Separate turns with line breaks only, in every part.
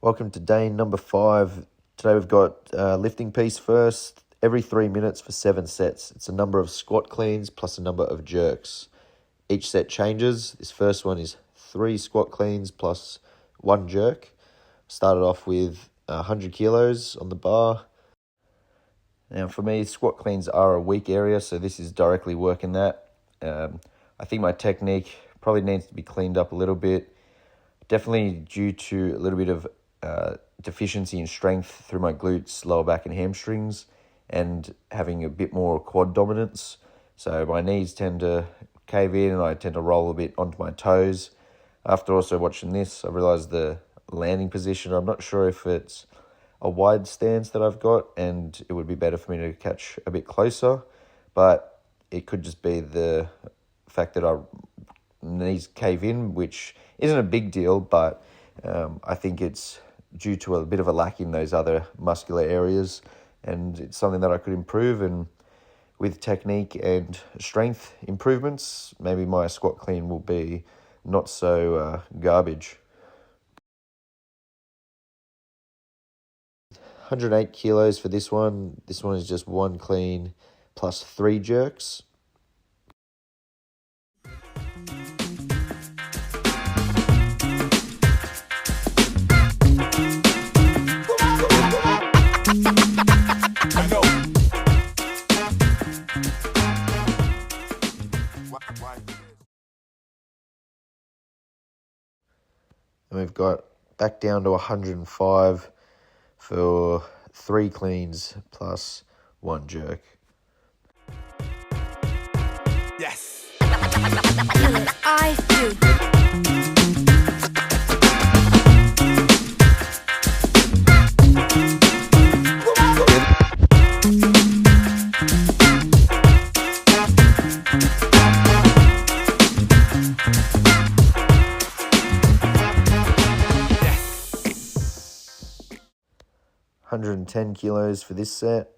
Welcome to day number 5. Today we've got lifting piece first, every 3 minutes for 7 sets. It's a number of squat cleans plus a number of jerks. Each set changes. This first one is 3 squat cleans plus 1 jerk. Started off with 100 kilos on the bar. Now for me, squat cleans are a weak area, so this is directly working that. I think my technique probably needs to be cleaned up a little bit. Definitely due to a little bit of deficiency in strength through my glutes, lower back and hamstrings, and having a bit more quad dominance. So my knees tend to cave in and I tend to roll a bit onto my toes. After also watching this, I realized the landing position, I'm not sure if it's a wide stance that I've got and it would be better for me to catch a bit closer, but it could just be the fact that our knees cave in, which isn't a big deal, but I think it's due to a bit of a lack in those other muscular areas, and it's something that I could improve. And with technique and strength improvements, maybe my squat clean will be not so garbage. 108 kilos for this one. This one is just 1 clean plus 3 jerks. And we've got back down to 105 for 3 cleans plus 1 jerk.
Yes.
I do. 110 kilos for this set.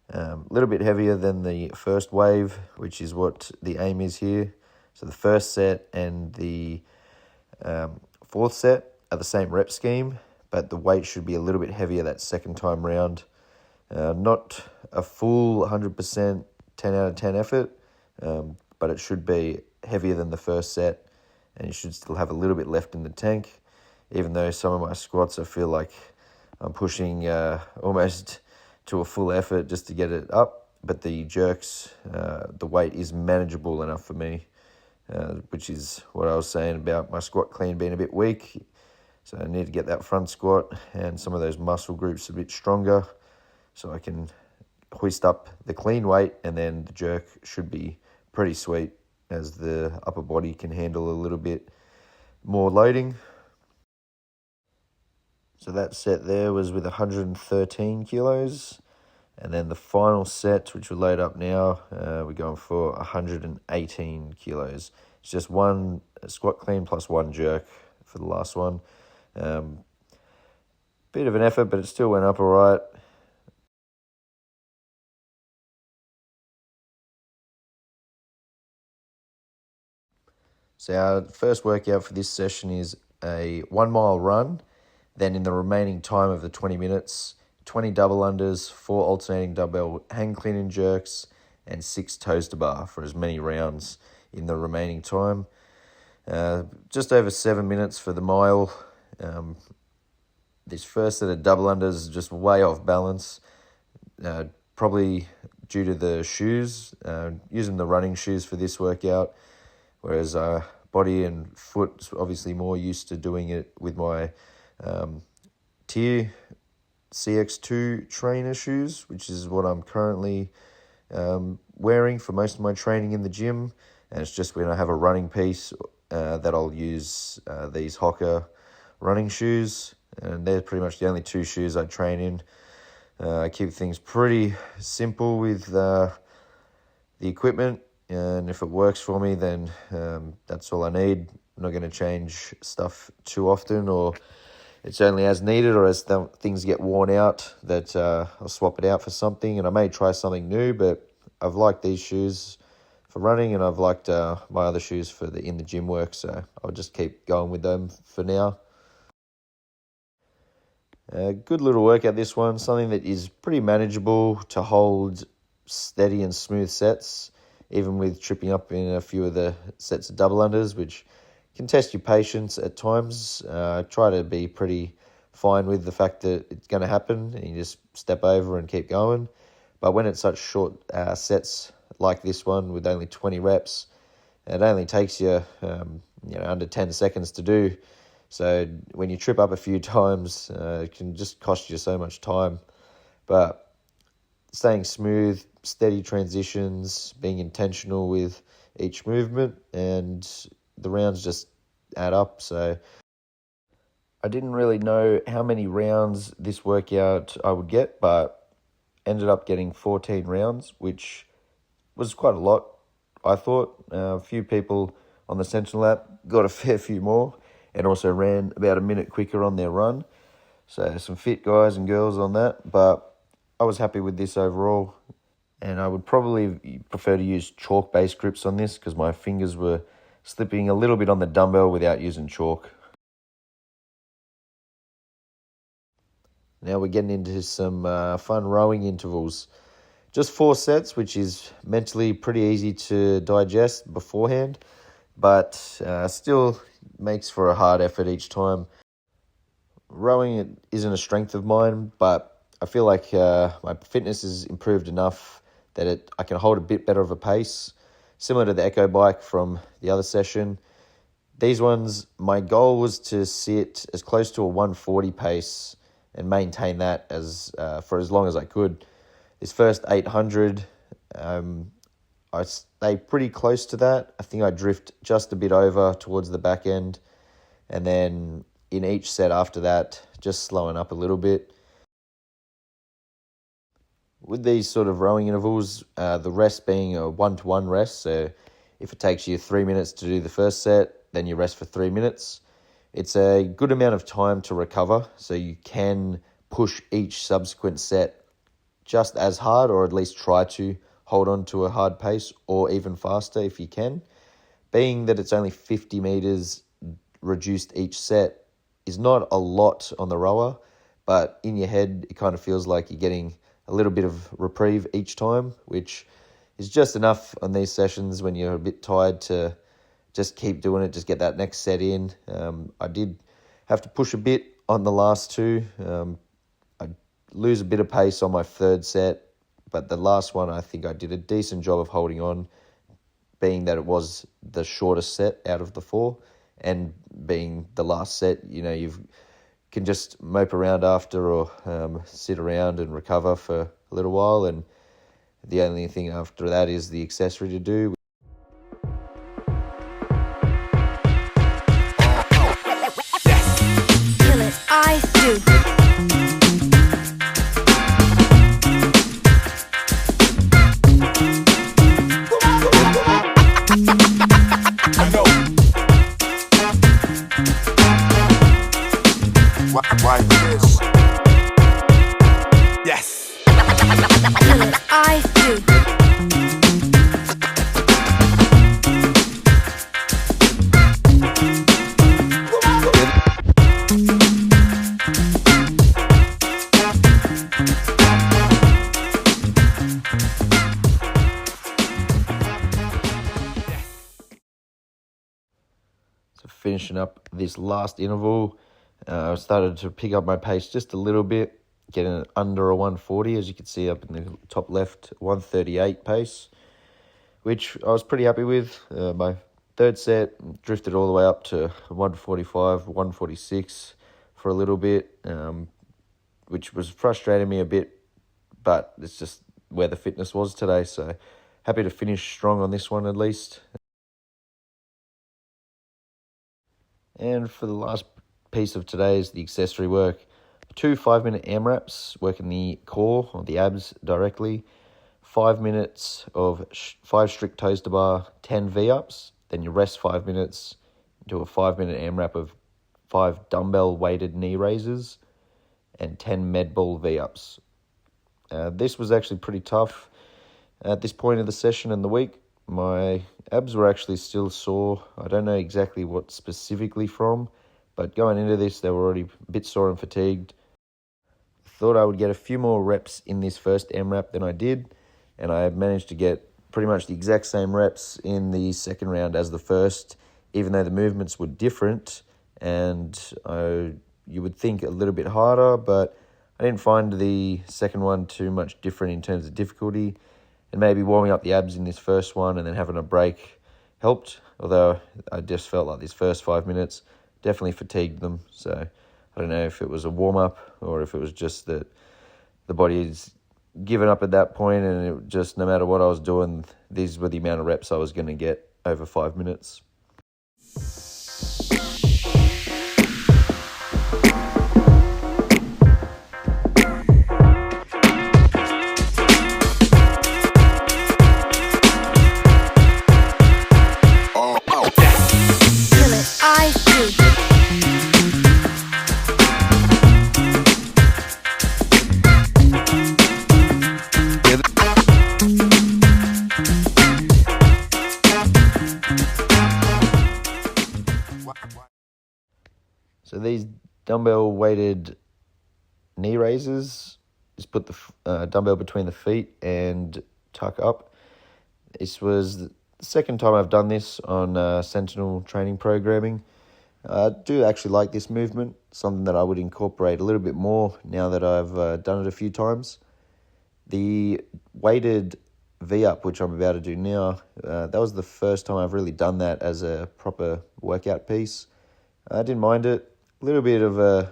A little bit heavier than the first wave, which is what the aim is here. So the first set and the fourth set are the same rep scheme, but the weight should be a little bit heavier that second time round. Not a full 100% 10 out of 10 effort, but it should be heavier than the first set, and you should still have a little bit left in the tank, even though some of my squats I feel like I'm pushing almost to a full effort just to get it up, but the jerks, the weight is manageable enough for me, which is what I was saying about my squat clean being a bit weak. So I need to get that front squat and some of those muscle groups a bit stronger so I can hoist up the clean weight, and then the jerk should be pretty sweet as the upper body can handle a little bit more loading. So that set there was with 113 kilos. And then the final set, which we'll load up now, we're going for 118 kilos. It's just 1 squat clean plus 1 jerk for the last one. Bit of an effort, but it still went up all right. So our first workout for this session is a 1 mile run. Then in the remaining time of the 20 minutes, 20 double unders, 4 alternating dumbbell hang clean and jerks, and 6 toes to bar for as many rounds in the remaining time. Just over 7 minutes for the mile. This first set of double unders is just way off balance, probably due to the shoes, using the running shoes for this workout, whereas body and foot obviously more used to doing it with my Tier CX2 trainer shoes, which is what I'm currently wearing for most of my training in the gym. And it's just when I have a running piece that I'll use these Hoka running shoes, and they're pretty much the only 2 shoes I train in. I keep things pretty simple with the equipment, and if it works for me, then that's all I need. I'm not going to change stuff too often, or it's only as needed, or as things get worn out that I'll swap it out for something, and I may try something new. But I've liked these shoes for running, and I've liked my other shoes for in the gym work, so I'll just keep going with them for now. Good little workout, this one. Something that is pretty manageable to hold steady and smooth sets, even with tripping up in a few of the sets of double unders, which can test your patience at times. Try to be pretty fine with the fact that it's going to happen and you just step over and keep going. But when it's such short sets like this one with only 20 reps, it only takes you, under 10 seconds to do. So when you trip up a few times, it can just cost you so much time. But staying smooth, steady transitions, being intentional with each movement, and the rounds just add up. So I didn't really know how many rounds this workout I would get, but ended up getting 14 rounds, which was quite a lot, I thought. A few people on the Sentinel app got a fair few more and also ran about a minute quicker on their run. So some fit guys and girls on that, but I was happy with this overall. And I would probably prefer to use chalk-based grips on this because my fingers were slipping a little bit on the dumbbell without using chalk. Now we're getting into some fun rowing intervals. Just 4 sets, which is mentally pretty easy to digest beforehand, but still makes for a hard effort each time. Rowing isn't a strength of mine, but I feel like my fitness has improved enough that I can hold a bit better of a pace, similar to the Echo bike from the other session. These ones, my goal was to sit as close to a 140 pace and maintain that for as long as I could. This first 800, I stay pretty close to that. I think I drift just a bit over towards the back end. And then in each set after that, just slowing up a little bit. With these sort of rowing intervals, the rest being a 1-to-1 rest. So if it takes you 3 minutes to do the first set, then you rest for 3 minutes. It's a good amount of time to recover, so you can push each subsequent set just as hard, or at least try to hold on to a hard pace, or even faster if you can. Being that it's only 50 meters reduced each set is not a lot on the rower, but in your head it kind of feels like you're getting a little bit of reprieve each time, which is just enough on these sessions when you're a bit tired to just keep doing it, just get that next set in. I did have to push a bit on the last two. I lose a bit of pace on my third set, but the last one I think I did a decent job of holding on, being that it was the shortest set out of the 4, and being the last set, you can just mope around after, or sit around and recover for a little while, and the only thing after that is the accessory to do.
Kill it, I do. I know. Why this? Yes. Kill it, I do.
So finishing up this last interval, I started to pick up my pace just a little bit, getting under a 140, as you can see up in the top left, 138 pace, which I was pretty happy with. My third set drifted all the way up to 145, 146 for a little bit, which was frustrating me a bit, but it's just where the fitness was today, so happy to finish strong on this one at least. And for the last piece of today is the accessory work. 2 5-minute AMRAPs, working the core or the abs directly. 5 minutes of 5 strict toes to bar, 10 V-ups. Then you rest 5 minutes, do a 5-minute AMRAP of 5 dumbbell weighted knee raises and 10 med ball V-ups. This was actually pretty tough at this point of the session and the week. My abs were actually still sore. I don't know exactly what specifically from, but going into this, they were already a bit sore and fatigued. thought I would get a few more reps in this first AMRAP than I did, and I managed to get pretty much the exact same reps in the second round as the first, even though the movements were different, and you would think a little bit harder, but I didn't find the second one too much different in terms of difficulty, and maybe warming up the abs in this first one and then having a break helped, although I just felt like this first 5 minutes definitely fatigued them. So I don't know if it was a warm-up or if it was just that the body's given up at that point, and it just, no matter what I was doing, these were the amount of reps I was going to get over 5 minutes.
Kill it. I do.
So these dumbbell weighted knee raises, just put the dumbbell between the feet and tuck up. This was the second time I've done this on Sentinel training programming. I do actually like this movement, something that I would incorporate a little bit more now that I've done it a few times. The weighted V-up, which I'm about to do now, that was the first time I've really done that as a proper workout piece. I didn't mind it. A little bit of a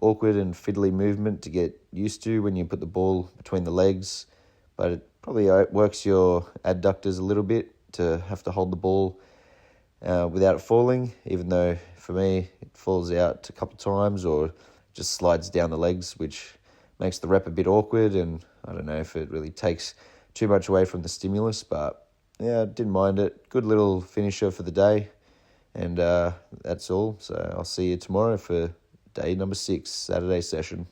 awkward and fiddly movement to get used to when you put the ball between the legs, but it probably works your adductors a little bit to have to hold the ball without it falling, even though for me it falls out a couple of times or just slides down the legs, which makes the rep a bit awkward, and I don't know if it really takes too much away from the stimulus, but yeah, I didn't mind it. Good little finisher for the day. And that's all. So I'll see you tomorrow for day number 6, Saturday session.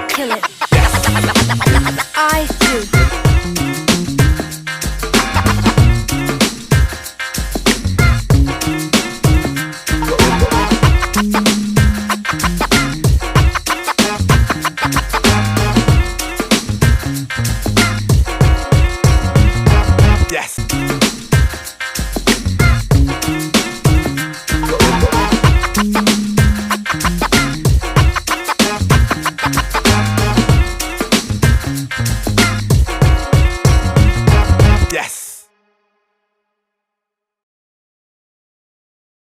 Kill it. I do.